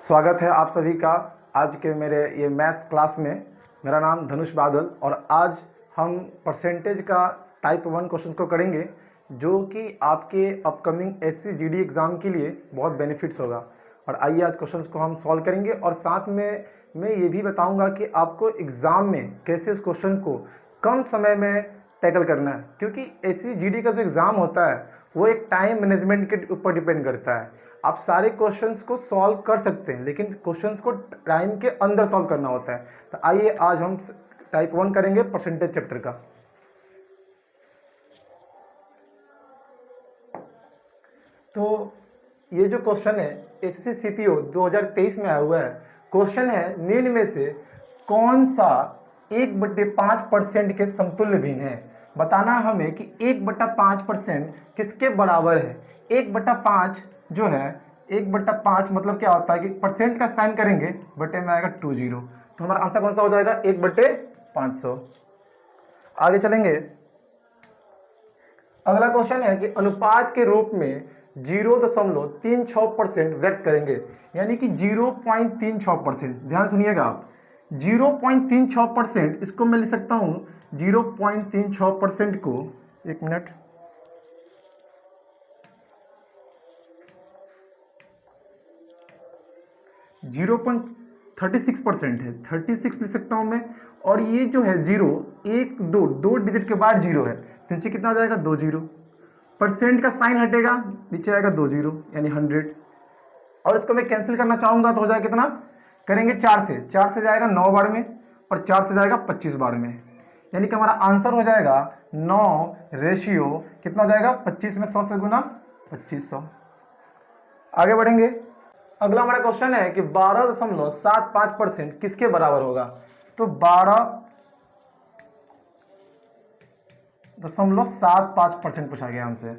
स्वागत है आप सभी का आज के मेरे ये मैथ्स क्लास में। मेरा नाम धनुष बादल और आज हम परसेंटेज का टाइप 1 क्वेश्चन को करेंगे जो कि आपके अपकमिंग एससी जीडी एग्ज़ाम के लिए बहुत बेनिफिट्स होगा। और आइए आज क्वेश्चंस को हम सॉल्व करेंगे और साथ में मैं ये भी बताऊंगा कि आपको एग्ज़ाम में कैसे इस क्वेश्चन को कम समय में टैकल करना है, क्योंकि एससी जीडी का जो एग्ज़ाम होता है वो एक टाइम मैनेजमेंट के ऊपर डिपेंड करता है। आप सारे क्वेश्चंस को सॉल्व कर सकते हैं लेकिन क्वेश्चंस को टाइम के अंदर सॉल्व करना होता है। तो आइए आज हम टाइप 1 करेंगे परसेंटेज चैप्टर का। तो ये जो क्वेश्चन है एसएससी सीपीओ 2023 में आया हुआ है। क्वेश्चन है निम्न में से कौन सा 1/5% के समतुल्य भिन्न है। बताना है हमें कि 1/5% किसके बराबर है। 1/5 जो है 1/5 मतलब क्या होता है कि परसेंट का साइन करेंगे बटे में आएगा 20, तो हमारा आंसर कौन सा हो जाएगा 1/500। आगे चलेंगे। अगला क्वेश्चन है कि अनुपात के रूप में 0.36% व्यक्त करेंगे, यानी कि 0.36%। ध्यान सुनिएगा आप, 0.36%। इसको मैं लिख सकता हूं 0.36% को, एक मिनट, जीरो पॉइंट 36% है, 36 लिख सकता हूं मैं। और ये जो है जीरो, एक दो डिजिट के बाद जीरो है, तो नीचे कितना आ जाएगा 2 जीरो। परसेंट का साइन हटेगा, नीचे आएगा 2 जीरो यानी 100। और इसको मैं कैंसिल करना चाहूंगा तो हो जाएगा कितना, करेंगे 4 से जाएगा 9 बार में और 4 से जाएगा 25 बार में, यानी कि हमारा आंसर हो जाएगा 9 रेशियो कितना हो जाएगा 25 में 100 से गुना 2500। आगे बढ़ेंगे। अगला हमारा क्वेश्चन है कि 12.75% किसके बराबर होगा। तो 12.75% पूछा गया हमसे।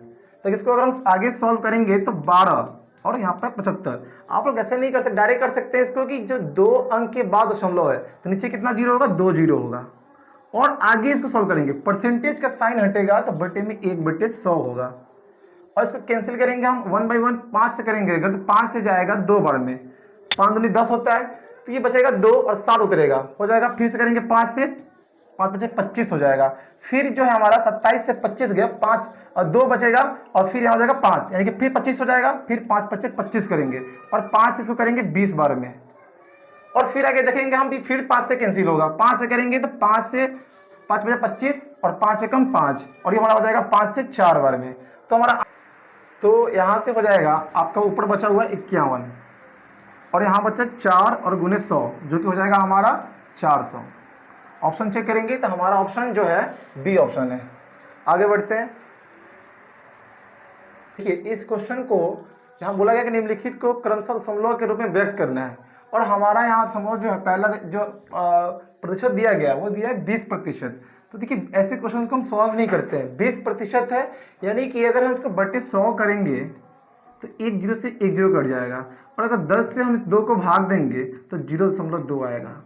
तो इसको अगर हम आगे सॉल्व करेंगे तो 12 और यहाँ पे 75। आप लोग ऐसे नहीं कर सकते, डायरेक्ट कर सकते हैं इसको कि जो 2 अंक के बाद दशमलव है तो नीचे कितना जीरो होगा, 2 जीरो होगा। और आगे इसको सॉल्व करेंगे, परसेंटेज का साइन हटेगा तो बटे में 1/100 होगा। और इसको कैंसिल करेंगे हम 1 बाई 1, 5 से करेंगे अगर तो 5 से जाएगा 2 बार में, 5 दूनी 10 होता है, तो ये बचेगा 2 और 7 उतरेगा, हो जाएगा। फिर से करेंगे 5 से, 5 बचे 25 हो जाएगा। फिर जो है हमारा 27 से 25 गया, 5 और 2 बचेगा और फिर यहाँ हो जाएगा 5, यानी कि फिर 25 हो जाएगा। फिर 5 बचे 25 करेंगे और 5 से इसको करेंगे 20 बार में। और फिर आगे देखेंगे हम भी, फिर 5 से कैंसिल होगा, 5 से करेंगे तो 5 से 5 बचे 25 और 5 से कम 5, और ये हमारा हो जाएगा 5 से 4 बार में। तो हमारा तो यहां से हो जाएगा आपका ऊपर बचा हुआ 51 और यहां बचा 4 और गुने 100 जो कि हो जाएगा हमारा 400। ऑप्शन चेक करेंगे तो हमारा ऑप्शन जो है बी ऑप्शन है। आगे बढ़ते हैं। देखिए इस क्वेश्चन को यहां बोला गया कि निम्नलिखित को क्रमशः दशमलव के रूप में व्यक्त करना है। और हमारा यहाँ दशमलव जो है पहला जो प्रतिशत दिया गया वो दिया है 20%। तो देखिए ऐसे क्वेश्चन को हम सॉल्व नहीं करते हैं। 20% है, यानी कि अगर हम इसको बटे 100 करेंगे तो 1 जीरो से 1 जीरो कट जाएगा, और अगर 10 से हम इस 2 को भाग देंगे तो 0.2 आएगा।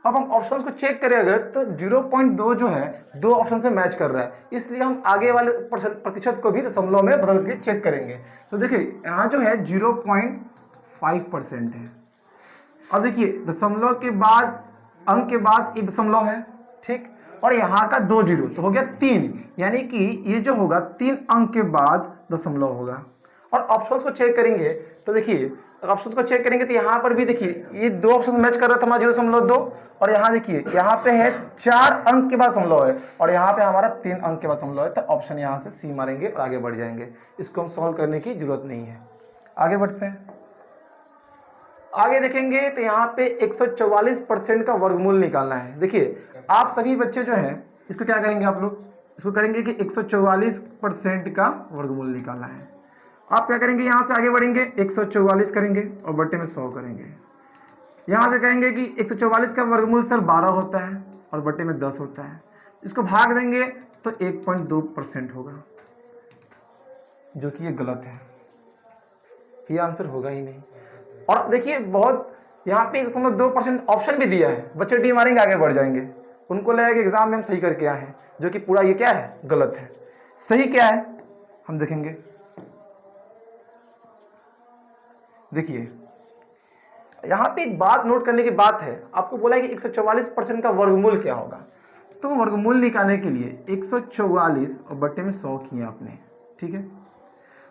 अब हम ऑप्शन को चेक करें अगर तो 0.2 जो है 2 ऑप्शन से मैच कर रहा है, इसलिए हम आगे वाले प्रतिशत को भी दशमलव में बदल के चेक करेंगे। तो देखिए यहाँ जो है 0.5% है। अब देखिए दशमलव के बाद, अंक के बाद एक दशमलव है, ठीक, और यहाँ का 2 जीरो तो हो गया 3, यानी कि ये जो होगा 3 अंक के बाद दशमलव होगा। और ऑप्शंस को चेक करेंगे तो देखिए ऑप्शंस को चेक करेंगे तो यहाँ पर भी देखिए ये 2 ऑप्शन मैच कर रहा था हमारा 0.2, और यहाँ देखिए यहाँ पे है 4 अंक के बाद दशमलव है और यहाँ पे हमारा 3 अंक के बाद दशमलव है। तो ऑप्शन यहाँ से सी मारेंगे और आगे बढ़ जाएंगे। इसको हम सॉल्व करने की जरूरत नहीं है। आगे बढ़ते हैं। आगे देखेंगे तो यहाँ पे 144% का वर्गमूल निकालना है। देखिए आप सभी बच्चे जो हैं इसको क्या करेंगे, आप लोग इसको करेंगे कि 144% का वर्गमूल निकालना है। आप क्या करेंगे, यहाँ से आगे बढ़ेंगे 144 करेंगे और बटे में 100 करेंगे। यहाँ से कहेंगे कि 144 का वर्गमूल सर 12 होता है और बटे में 10 होता है। इसको भाग देंगे तो 1.2% होगा, जो कि ये गलत है, ये आंसर होगा ही नहीं। और देखिए बहुत यहाँ पे 1.2% ऑप्शन भी दिया है, बच्चे डी मारेंगे आगे बढ़ जाएंगे, उनको लगेगा कि एग्जाम में हम सही करके आए हैं, जो कि पूरा ये क्या है, गलत है। सही क्या है हम देखेंगे। देखिए यहाँ पे एक बात नोट करने की बात है, आपको बोला है कि 144% का वर्गमूल क्या होगा। तो वर्गमूल निकालने के लिए 144 और बट्टे में 100 किए आपने, ठीक है।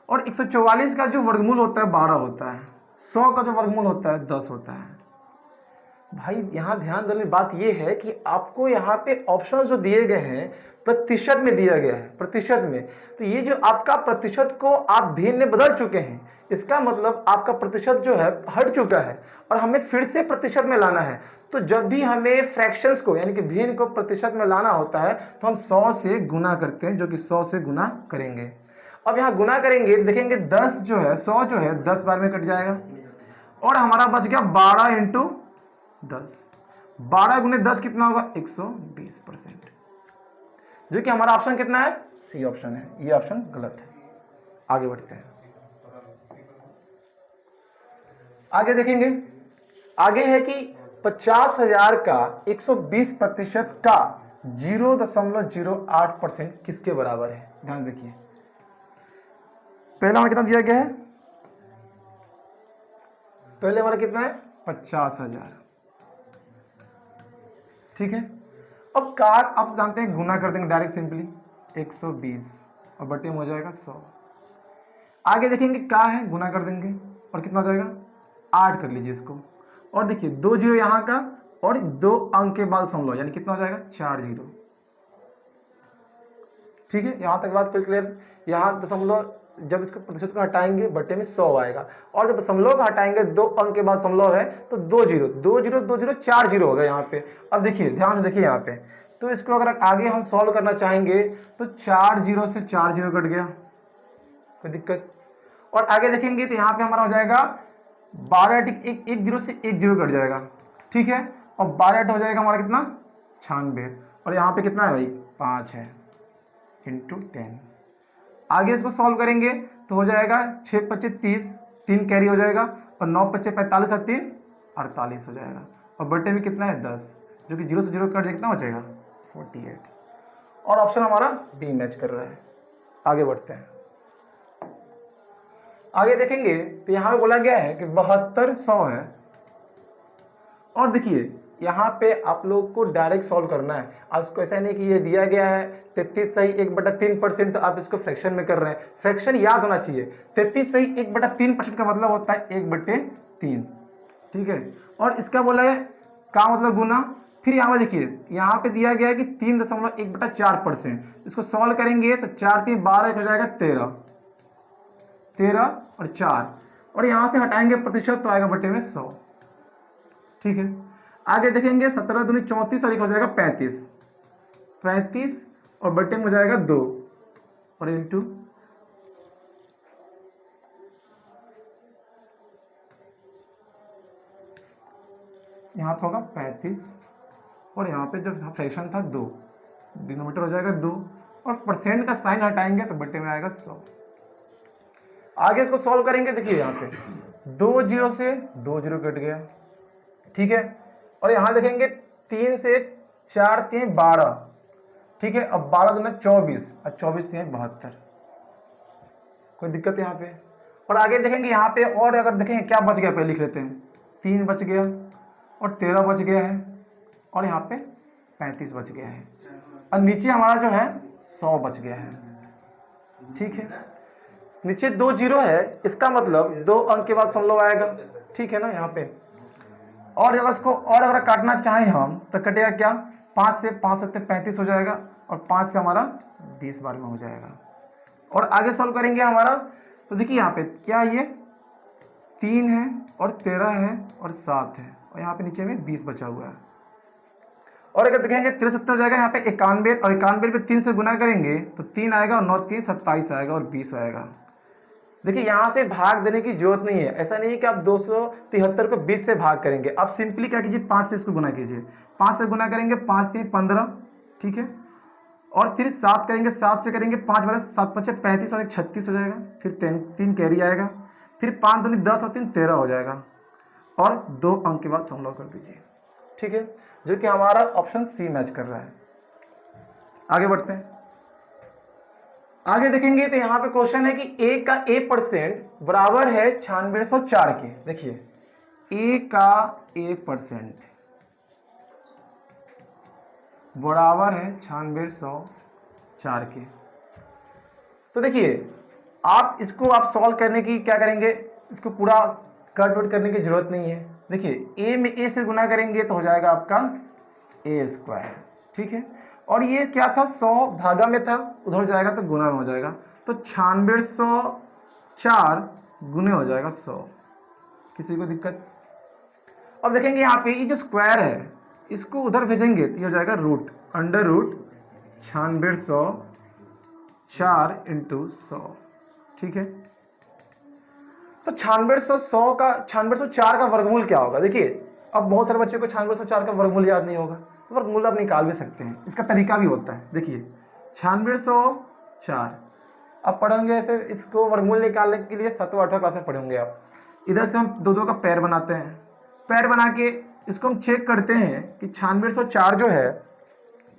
और 144 का जो वर्गमूल होता है 12 होता है, 100 का जो वर्गमूल होता है 10 होता है। भाई यहाँ ध्यान देने की बात यह है कि आपको यहाँ पे ऑप्शन जो दिए गए हैं प्रतिशत में दिया गया है, प्रतिशत में। तो ये जो आपका प्रतिशत को आप भिन्न में बदल चुके हैं, इसका मतलब आपका प्रतिशत जो है हट चुका है और हमें फिर से प्रतिशत में लाना है। तो जब भी हमें फ्रैक्शंस को यानी कि भिन्न को प्रतिशत में लाना होता है तो हम 100 से गुना करते हैं, जो कि 100 से गुना करेंगे। अब यहाँ गुना करेंगे, देखेंगे 10 जो है 100 जो है 10 बार में कट जाएगा और हमारा बच गया 12 इंटू 10। 12 गुने 10 कितना होगा 120%, जो कि हमारा ऑप्शन कितना है, सी ऑप्शन है। ये ऑप्शन गलत है। आगे बढ़ते हैं, आगे देखेंगे। आगे है कि 50,000 का 120% का 0.08% किसके बराबर है। ध्यान देखिए, पहला हमारा कितना दिया गया है, पहले हमारा कितना है 50,000, ठीक है। अब का आप जानते हैं गुना कर देंगे डायरेक्ट सिंपली 120 और बटे में हो जाएगा 100। आगे देखेंगे का है, गुना कर देंगे और कितना हो जाएगा 8 कर लीजिए इसको। और देखिए 2 जीरो यहाँ का और 2 अंक के बाद दशमलव, यानी कितना हो जाएगा 4 जीरो, ठीक है। यहाँ तक बात फिर क्लियर। यहाँ दशमलव जब इसको प्रतिशत को हटाएंगे बटे में 100 आएगा और जब दशमलव को हटाएंगे 2 अंक के बाद दशमलव है तो 2 जीरो 2 जीरो 2 जीरो 4 जीरो होगा यहाँ पे। अब देखिए ध्यान से देखिए यहाँ पे, तो इसको अगर आगे हम सॉल्व करना चाहेंगे तो 4 जीरो से 4 जीरो कट गया, कोई दिक्कत। और आगे देखेंगे तो यहाँ पे हमारा हो जाएगा 12 एक जीरो से 1 जीरो कट जाएगा, ठीक है। और 12 हो जाएगा हमारा कितना 96 और यहाँ पे कितना है भाई 5 है इंटू 10। आगे इसको सॉल्व करेंगे तो हो जाएगा 6 25 30, 3 कैरी हो जाएगा और 9 25 45 और 3 48 हो जाएगा और बटे में कितना है 10, जो कि 0 से 0 कट जाए कितना बचेगा 48। और ऑप्शन हमारा डी मैच कर रहा है। आगे बढ़ते हैं, आगे देखेंगे तो यहाँ पे बोला गया है कि 7200 है और देखिए यहाँ पे आप लोग को डायरेक्ट सॉल्व करना है। आप इसको ऐसा नहीं कि ये दिया गया है 33 सही 1/3%, तो आप इसको फ्रैक्शन में कर रहे हैं। फ्रैक्शन याद होना चाहिए, 33 सही 1/3% का मतलब होता है 1/3, ठीक है। और इसका बोला है का मतलब गुना। फिर यहाँ पे देखिए यहाँ पे दिया गया है कि 3.1/4%, इसको सॉल्व करेंगे तो 4 3 12 हो जाएगा 13 और 4 और यहाँ से हटाएंगे प्रतिशत तो आएगा बटे में 100, ठीक है। आगे देखेंगे 17 दूनी 34 और एक हो जाएगा 35 और बटे में हो जाएगा 2 और इंटू यहाँ पे होगा 35 और यहाँ पे जो फ्रैक्शन था 2, डिनोमिनेटर हो जाएगा 2 और परसेंट का साइन हटाएंगे तो बटे में आएगा 100। आगे इसको सॉल्व करेंगे, देखिए यहाँ पे 2 जीरो से 2 जीरो कट गया, ठीक है। और यहाँ देखेंगे 3 से 4 3 12, ठीक है। अब 12 दूना 24 और 24 3 72, कोई दिक्कत है यहाँ पे। और आगे देखेंगे यहाँ पे और अगर देखेंगे क्या बच गया, पहले लिख लेते हैं 3 बच गया और 13 बच गया है और यहाँ पे 35 बच गया है और नीचे हमारा जो है 100 बच गया है, ठीक है। नीचे 2 जीरो है, इसका मतलब 2 अंक के बाद दशमलव आएगा, ठीक है ना यहाँ पे। और जब इसको और अगर काटना चाहें हम तो कटेगा क्या, 5 से 5 7 35 हो जाएगा और 5 से हमारा 20 बार में हो जाएगा। और आगे सॉल्व करेंगे हमारा तो देखिए यहाँ पे क्या ये 3 है और 13 है और 7 है और यहाँ पे नीचे में 20 बचा हुआ है। और अगर देखेंगे 73 हो जाएगा, यहाँ पे 91 और 91 पे 3 से गुना करेंगे तो 3 आएगा और 9 3 27 आएगा और 20 आएगा। देखिए यहाँ से भाग देने की जरूरत नहीं है, ऐसा नहीं है कि आप 273 को 20 से भाग करेंगे। आप सिंपली क्या कीजिए 5 से इसको गुना कीजिए, 5 से गुना करेंगे 5 3 15, ठीक है। और फिर 7 करेंगे, 7 से करेंगे 5 बार 7 5 35 और 1 36 हो जाएगा। फिर 3 कैरी आएगा, फिर 5 दूनी 10 और 3 13 हो जाएगा और 2 अंक के बाद दशमलव कर दीजिए, ठीक है, जो कि हमारा ऑप्शन सी मैच कर रहा है। आगे बढ़ते हैं, आगे देखेंगे तो यहाँ पे क्वेश्चन है कि a का a% बराबर है 9604 के। देखिए a का 1% बराबर है 9604 के। तो देखिए आप इसको आप सॉल्व करने की क्या करेंगे, इसको पूरा कट वट करने की जरूरत नहीं है। देखिए a में a से गुना करेंगे तो हो जाएगा आपका a², ठीक है। और ये क्या था, 100 भागा में था, उधर जाएगा तो गुना में हो जाएगा, तो 9604 गुने हो जाएगा 100। किसी को दिक्कत? अब देखेंगे यहाँ पे ये जो स्क्वायर है इसको उधर भेजेंगे तो ये हो जाएगा रूट, अंडर रूट 9604 इंटू 100, ठीक है। तो 9600 का 9604 का वर्गमूल क्या होगा? देखिए अब बहुत सारे बच्चों को 9604 का वर्गमूल याद नहीं होगा, तो वर्गमूल आप निकाल भी सकते हैं, इसका तरीका भी होता है। देखिए 9604 अब पढ़ोगे ऐसे, इसको वर्गमूल निकालने के लिए 7वां 8वां क्लास में पढ़ेंगे आप। इधर से हम दो दो का पैर बनाते हैं, पैर बना के इसको हम चेक करते हैं कि 9604 जो है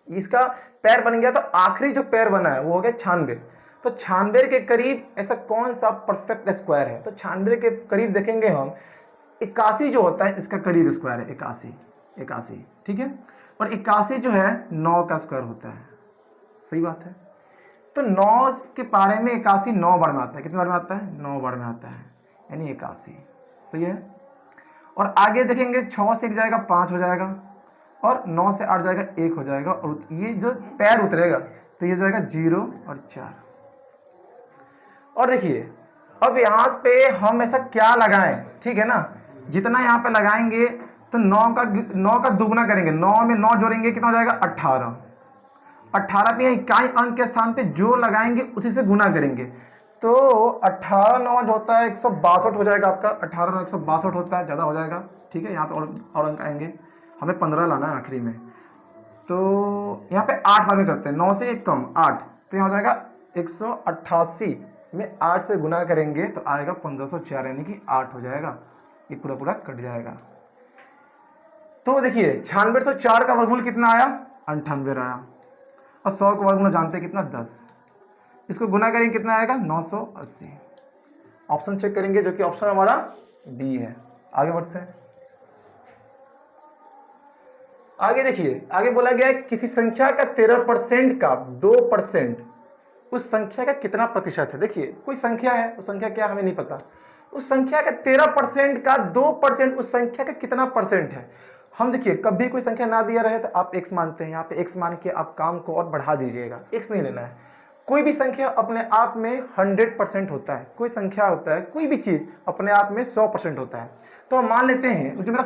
इसका पैर बन गया, तो आखिरी जो पैर बना है वो हो गया 96। तो 96 के करीब ऐसा कौन सा परफेक्ट स्क्वायर है? तो 96 के करीब देखेंगे हम 81 जो होता है इसका करीब स्क्वायर है, 81, ठीक है। और 81 जो है 9 का स्क्वायर होता है, सही बात है। तो 9 के पारे में 81 9 बार में आता है, कितने बार में आता है? 9 बार में आता है, यानी 81, सही है। और आगे देखेंगे 6 से 1 जाएगा 5 हो जाएगा, और 9 से 8 जाएगा 1 हो जाएगा, और ये जो पैर उतरेगा तो ये जाएगा 0 और 4। और देखिए अब यहाँ पे हम ऐसा क्या लगाएं, ठीक है ना, जितना यहाँ पे लगाएंगे तो 9 का दुगुना करेंगे, 9 में 9 जोड़ेंगे कितना हो जाएगा? 18। 18 पे इकाई अंक के स्थान पे जो लगाएंगे उसी से गुना करेंगे, तो 18 9 जो होता है 162 हो जाएगा आपका, 18 9 162 होता है, ज़्यादा हो जाएगा, ठीक है। यहाँ पे और अंक आएंगे, हमें 15 लाना है आखिरी में, तो यहाँ पे 8 बार में करते हैं, 9 से 1 कम 8, तो यहाँ हो जाएगा 188 में 8 से गुना करेंगे तो आएगा 1504, यानी कि 8 हो जाएगा, ये पूरा पूरा कट जाएगा। तो देखिए 9604 का वर्गमूल कितना आया? 98 आया, और 100 का वर्गमूल जानते हैं कितना? 10। इसको गुना करेंगे कितना आएगा? 980। ऑप्शन चेक करेंगे जो कि ऑप्शन हमारा बी है। आगे बढ़ते हैं। आगे देखिए, आगे बोला गया है किसी संख्या का 13% का 2% उस संख्या का कितना प्रतिशत है? देखिए कोई संख्या है, उस संख्या क्या हमें नहीं पता, उस संख्या का 13% का 2% उस संख्या का कितना परसेंट है? हम देखिए कभी कोई संख्या ना दिया रहे तो आप x मानते हैं, यहाँ पे x मान के आप काम को और बढ़ा दीजिएगा, x नहीं लेना है। कोई भी संख्या अपने आप में 100% होता है, कोई संख्या होता है, कोई भी चीज अपने आप में 100% होता है। तो हम मान लेते हैं जो मेरा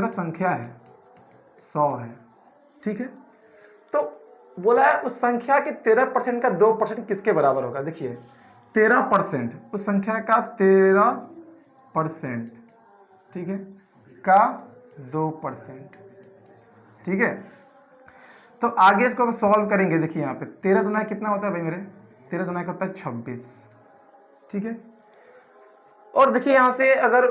संख्या है 100 है, ठीक है। तो बोला है उस संख्या के 13% का 2% किसके बराबर होगा? देखिए 13% उस संख्या का 13%, ठीक है, का 2%, ठीक है। तो आगे इसको सॉल्व करेंगे। देखिए यहाँ पे 13 दुना कितना होता है भाई मेरे? 13 दुना होता है 26, ठीक है। और देखिए यहाँ से अगर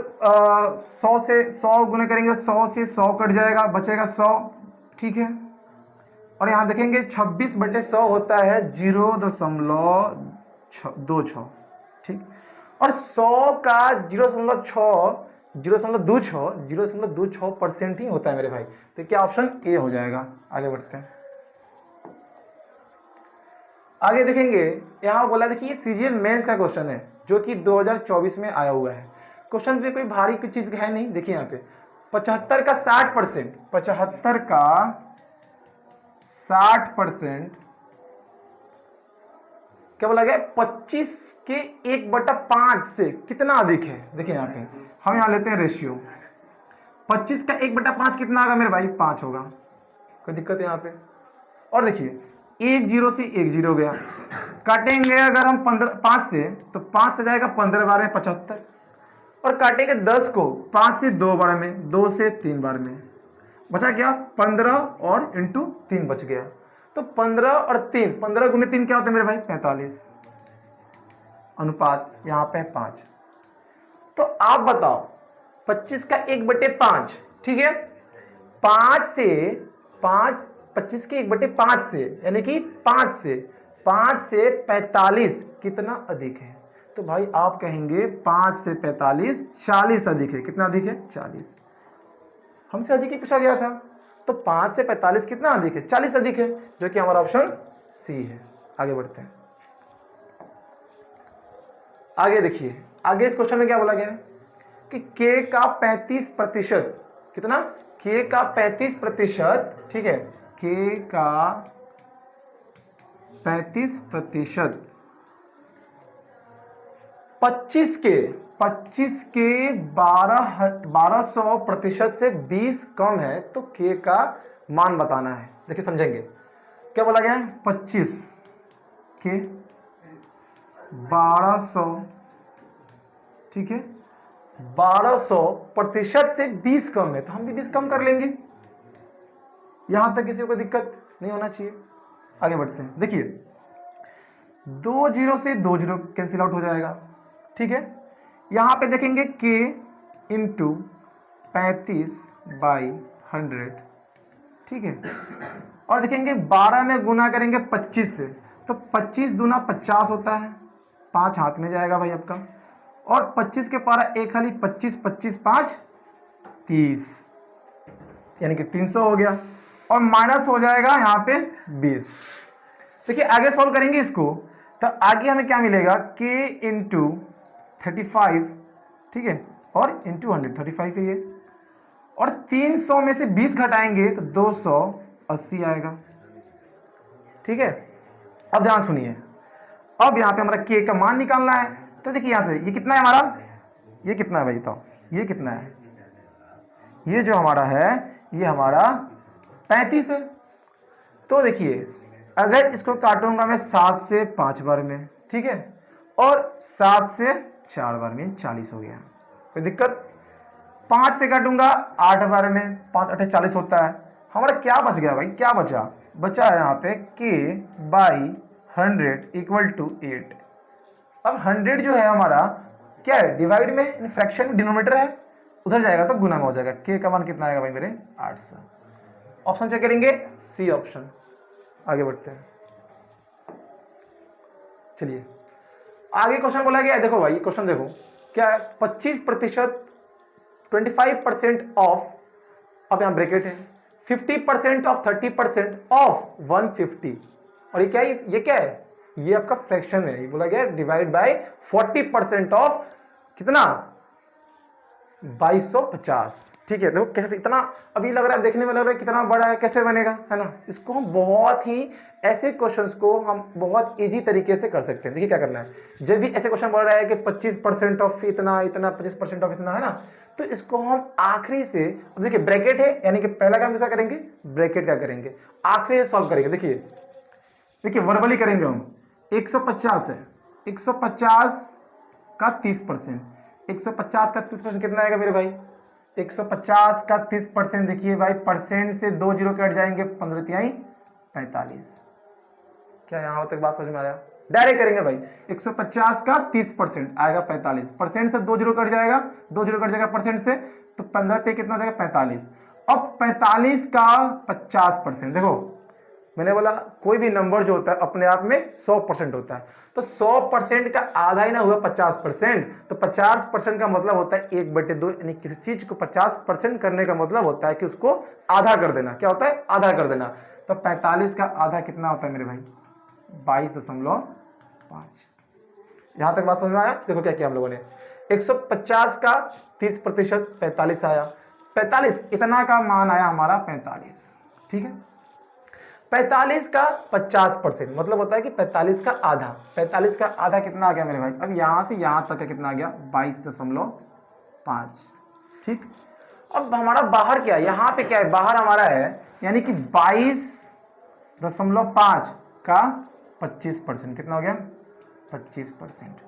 100 से 100 गुना करेंगे, 100 से 100 कट जाएगा, बचेगा 100, ठीक है। और यहाँ देखेंगे 26/100 होता है 0.26, ठीक। और 100 का 0.26% ही होता है मेरे भाई, तो क्या ऑप्शन ए हो जाएगा। आगे बढ़ते हैं। आगे देखेंगे यहाँ बोला, देखिए सीजीएल मेंस का क्वेश्चन है जो कि 2024 में आया हुआ है। क्वेश्चन पे कोई भारी कोई चीज है नहीं। देखिए यहाँ पे 75 का 60%, 75 का 60% क्या बोला गया? 25 के 1/5 से कितना अधिक है? देखिए यहाँ पे हम यहाँ लेते हैं रेशियो, 25 का 1/5 कितना होगा मेरे भाई? 5 होगा। कोई दिक्कत है यहाँ पे? और देखिए 1 0 से 1 0 गया, काटेंगे अगर हम 5 से तो 5 से जाएगा 15 बार में 75, और काटेंगे 10 को 5 से 2 बार में, 2 से 3 बार में, बचा क्या? 15 और इंटू 3 बच गया। तो 15 और 3, 15 गुने 3 क्या होता है मेरे भाई? 45, अनुपात यहाँ पे 5। तो आप बताओ 25 का 1/5, ठीक है, 5 से 5, 25 के 1/5 से, यानी कि 5 से 45 कितना अधिक है? तो भाई आप कहेंगे 5 से 45 40 अधिक है। कितना अधिक है? 40। हमसे अधिक ही पूछा गया था, तो 5 से 45 कितना अधिक है? 40 अधिक है, जो कि हमारा ऑप्शन सी है। आगे बढ़ते हैं। आगे देखिए, आगे इस क्वेश्चन में क्या बोला गया है कि k का 35%, कितना? k का 35%, ठीक है, k का 35%, 25 के 1200% से 20 कम है, तो k का मान बताना है। देखिए समझेंगे क्या बोला गया है। 25 के 1200, ठीक है, 1200% से 20 कम है, तो हम भी 20 कम कर लेंगे। यहां तक किसी को दिक्कत नहीं होना चाहिए। आगे बढ़ते हैं। देखिए 2 जीरो से 2 जीरो कैंसिल आउट हो जाएगा, ठीक है। यहां पे देखेंगे k इंटू 35/100, ठीक है, और देखेंगे 12 में गुना करेंगे 25 से, तो 25 दूना 50 होता है, 5 हाथ में जाएगा भाई आपका, और 25 के पारा एक खाली 25, 25 5 30, यानी कि 300 हो गया, और माइनस हो जाएगा यहाँ पे 20। देखिए आगे सॉल्व करेंगे इसको, तो आगे हमें क्या मिलेगा, k इंटू 35, ठीक है, और इंटू 100, 35 है ये, और 300 में से 20 घटाएंगे तो 280 आएगा, ठीक है। अब ध्यान सुनिए, अब यहाँ पे हमारा k का मान निकालना है। तो देखिए यहाँ से ये कितना है हमारा, ये कितना है भाई बताओ, ये कितना है, ये जो हमारा है ये हमारा 35 है। तो देखिए अगर इसको काटूंगा मैं 7 से 5 बार में, ठीक है, और 7 से 4 बार में 40 हो गया, कोई दिक्कत। 5 से काटूंगा 8 बार में, 5 8 40 होता है। हमारा क्या बच गया भाई, क्या बचा? बचा है यहाँ पे k/100 इक्वल टू 8। अब 100 जो है हमारा क्या है, डिवाइड में, फ्रैक्शन में डिनोमिनेटर है, उधर जाएगा तो गुना में हो जाएगा। k का मान कितना आएगा भाई मेरे? 800। ऑप्शन चेक करेंगे, सी ऑप्शन। आगे बढ़ते हैं। चलिए आगे क्वेश्चन बोला गया है, देखो भाई क्वेश्चन देखो क्या है, 25%, 25% ऑफ, अब यहाँ ब्रैकेट है, 50% ऑफ 30% ऑफ 150, और ये क्या है, ये क्या है, ये आपका फ्रैक्शन है। ये बोला गया डिवाइड बाय 40% ऑफ कितना, 2250, ठीक है। देखो कैसे, इतना अभी लग रहा है, देखने में लग रहा है कितना बड़ा है, कैसे बनेगा, है ना। इसको हम बहुत ही, ऐसे क्वेश्चंस को हम बहुत इजी तरीके से कर सकते हैं। देखिए क्या करना है, जब भी ऐसे क्वेश्चन बोल रहा है कि 25% ऑफ इतना इतना, 25% ऑफ इतना, है ना, तो इसको हम आखिरी से, अब देखिए ब्रैकेट है, यानी कि पहला काम कैसा करेंगे, ब्रैकेट का करेंगे, आखिरी से सॉल्व करेंगे। देखिए वर्बली करेंगे हम। 150 है, 150 का 30%, 150 का 30% कितना आएगा मेरे भाई, 150 का 30%, देखिए भाई परसेंट से 2 जीरो कट जाएंगे, 15 तिहाई 45। क्या यहां तक बात समझ में आया? डायरेक्ट करेंगे भाई, 150 का 30% आएगा 45, परसेंट से 2 जीरो कट जाएगा, 2 जीरो कट जाएगा परसेंट से, तो 15 ते कितना हो जाएगा, 45। अब 45 का 50%, देखो मैंने बोला कोई भी नंबर जो होता है अपने आप में 100% होता है, तो 100% का आधा ही ना हुआ 50%, तो 50% का मतलब होता है 1/2, यानी किसी चीज को 50% करने का मतलब होता है कि उसको आधा कर देना। क्या होता है? आधा कर देना। तो 45 का आधा कितना होता है मेरे भाई, 22.5। यहां तक बात समझ में आया? देखो क्या किया हम लोगों ने, 150 का 30% 45 आया, 45 इतना का मान आया हमारा 45, ठीक है। 45 का 50% मतलब होता है कि 45 का आधा, 45 का आधा कितना आ गया मेरे भाई, अब यहां से यहां तक का कितना आ गया, 22.5, ठीक। अब हमारा बाहर क्या है, यहां पे क्या है, बाहर हमारा है यानी कि 22.5 का 25%, कितना हो गया, 25%।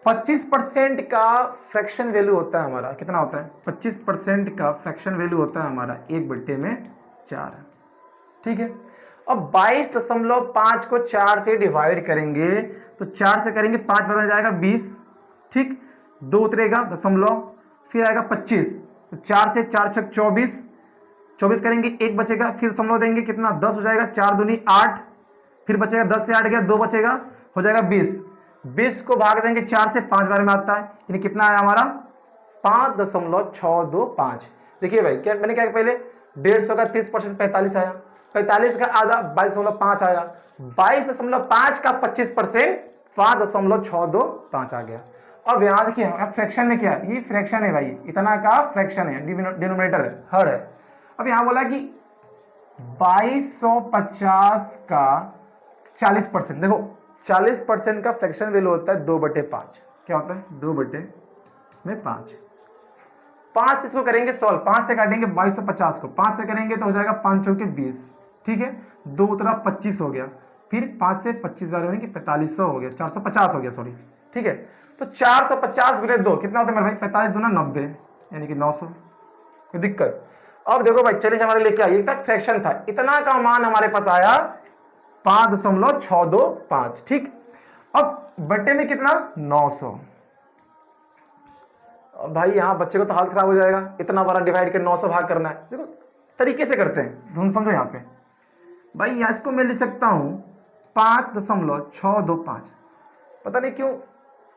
25% का फ्रैक्शन वैल्यू होता है हमारा, कितना होता है, 25% का फ्रैक्शन वैल्यू होता है हमारा 1/4, ठीक है। अब 22.5 को 4 से डिवाइड करेंगे, तो 4 से करेंगे 5 बदल जाएगा 20, ठीक, 2 उतरेगा दशमलव, फिर आएगा 25, तो 4 से 4 छक 24, 24 करेंगे 1 बचेगा, फिर दशमलव देंगे कितना, 10 हो जाएगा, 4 दूनी 8, फिर बचेगा 10 से 8 गया 2 बचेगा, हो जाएगा 20, 20 को भाग देंगे 4 से, 5 बार में आता है, यानी कितना आया हमारा 5.625। देखिए भाई क्या मैंने क्या पहले 150 का 30% 45 आया, 45 का आधा 22.5 आया, 22.5 का 25% 5.625 आ गया। अब यहाँ देखिए फ्रैक्शन में क्या है, ये फ्रैक्शन है भाई, इतना का फ्रैक्शन है, डिनोमिनेटर है, हर है। अब यहाँ बोला कि 2250 का 40%, देखो 40% का फ्रैक्शन वैल्यू होता है 2/5। क्या होता है 2/5। 5 इसको करेंगे सॉल्व, 5 से काटेंगे 2250 को, 5 से करेंगे तो हो जाएगा 5 चौके 20, ठीक है, 2 उतरा 25 हो गया, फिर 5 से 25 बार होने की 4500 हो गया, 450 हो गया सॉरी, ठीक है। तो 450 गुने 2 कितना होता है मेरे भाई, 45 दूना 90, यानी कि 900। कोई दिक्कत? अब देखो भाई चैलेंज हमारे लेके आइए, एक फ्रैक्शन था, इतना का मान हमारे पास आया 5.625, ठीक। अब बटे में कितना 900। भाई यहाँ बच्चे को तो हालत खराब हो जाएगा, इतना बड़ा डिवाइड के 900 भाग करना है। देखो तरीके से करते हैं, तुम समझो यहाँ पे भाई, यहाँ इसको मैं लिख सकता हूँ 5.625। पता नहीं क्यों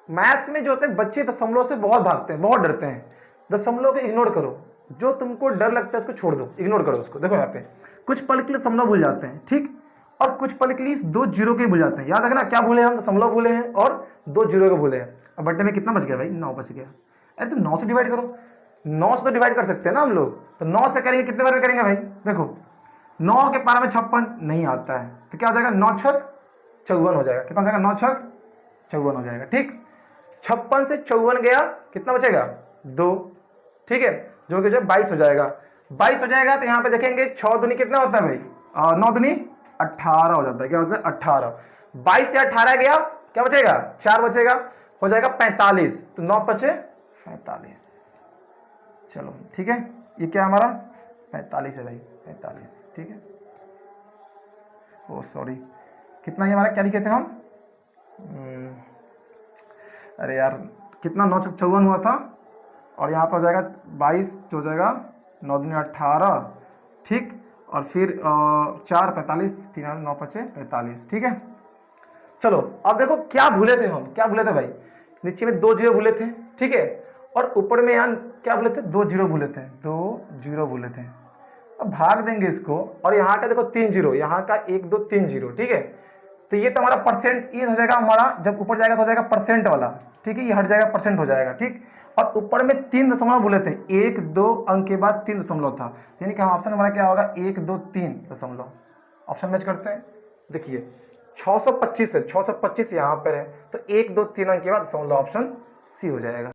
मैथ्स में जो होते हैं बच्चे दशमलव से बहुत भागते हैं, बहुत डरते हैं। दशमलव को इग्नोर करो, जो तुमको डर लगता है उसको छोड़ दो, इग्नोर करो उसको। देखो यहाँ पे कुछ पल के लिए दशमलव भूल जाते हैं, ठीक, और कुछ पल के लिए 2 जीरो के भूल जाते हैं। याद रखना क्या भूले हम, दशमलव भूले हैं और 2 जीरो के भूले हैं। अब बटे में कितना बच गया भाई, 9 बच गया। अरे तो 9 से डिवाइड करो, 9 से तो डिवाइड कर सकते हैं ना हम लोग, तो 9 से करेंगे कितने बार में करेंगे भाई, देखो 9 के पारा में 56 नहीं आता है, तो क्या हो जाएगा 9 छक 54 हो जाएगा। कितना हो जाएगा 9 छक 54 हो जाएगा, ठीक। 56 से 54 गया, कितना बचेगा 2, ठीक है, जो कि 22 हो जाएगा। 22 हो जाएगा तो यहाँ पे देखेंगे 6 दूनी कितना होता है भाई, 9 दूनी 18 हो जाता है। क्या होता है 18, 22 से 18 गया, क्या बचेगा 4 बचेगा, हो जाएगा 45, तो 9 बचे 45। चलो ठीक है, ये क्या हमारा 45 है भाई, 45, ठीक है। ओ सॉरी, कितना ये हमारा क्या लिखे थे हम, अरे यार कितना 9 छक 54 हुआ था, और यहाँ पर हो जाएगा 22 हो जाएगा 9 दूनी 18, ठीक, और फिर 4 45, फिर 9 बचे 45, ठीक है। चलो अब देखो क्या भूले थे हम, क्या भूले थे भाई, नीचे में 2 जीरो भूले थे, ठीक है, और ऊपर में यहाँ क्या भूले थे 2 जीरो भूले थे, 2 जीरो भूले थे। अब भाग देंगे इसको, और यहाँ का देखो 3 जीरो, यहाँ का 1 2 3 जीरो, ठीक है, तो ये तो हमारा परसेंट, ये हो जाएगा हमारा, जब ऊपर जाएगा तो हो जाएगा परसेंट वाला, ठीक है, ये हट जाएगा परसेंट हो जाएगा, ठीक। और ऊपर में 3 दशमलव बोले थे, 1 2 अंक के बाद 3 दशमलव था, यानी कि हम ऑप्शन हमारा क्या होगा 1 2 3 दशमलव। ऑप्शन मैच करते हैं, देखिए 625 है, 625 यहाँ पर है, तो 1 2 3 अंक के बाद दशमलव, ऑप्शन सी हो जाएगा।